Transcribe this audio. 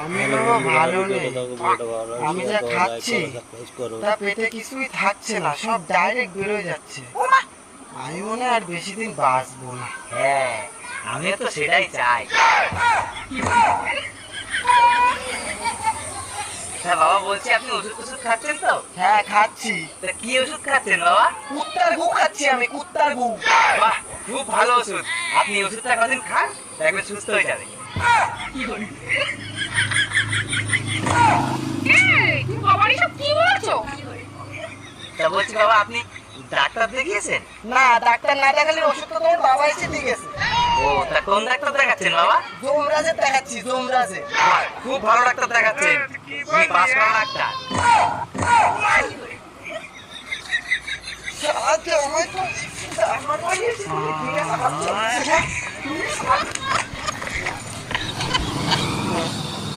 আমি বাবা ভালো নেই। আমি যা খাচ্ছি তা পেটে কিছুই থাকছে না, সব ডাইরেক্ট বেরোয় যাচ্ছে। আমি মনে হয় আর বেশি দিন বাঁচবো না। হ্যাঁ, আমি তো সেটাই চাই। হ্যাঁ বাবা, বলছি আপনি ওষুধ টষুধ খাচ্ছেন তো? হ্যাঁ খাচ্ছি। তা কি ওষুধ খাচ্ছেন বাবা? কুত্তার গু খাচ্ছি আমি, কুত্তার গু। বাহ, খুব ভালো ওষুধ। আপনি ওষুধটা কদিন খান, দেখবেন সুস্থ হয়ে যাবে। তুমি বাবার এসব কি বলছো? তা বলছি বাবা, আপনি ডাক্তার দেখিয়েছেন? না, ডাক্তার না দেখালে ওষুধ তো তোমার বাবা এসে দিয়ে গেছে। ও, তা কোন ডাক্তার দেখাচ্ছেন বাবা? যমরাজের দেখাচ্ছি, যমরাজে। বাহ, খুব ভালো ডাক্তার দেখাচ্ছেন। তুমি পাস করা ডাক্তার। সাহায্য আমায় তো আমার বাড়ি এসে দিয়ে গেছে।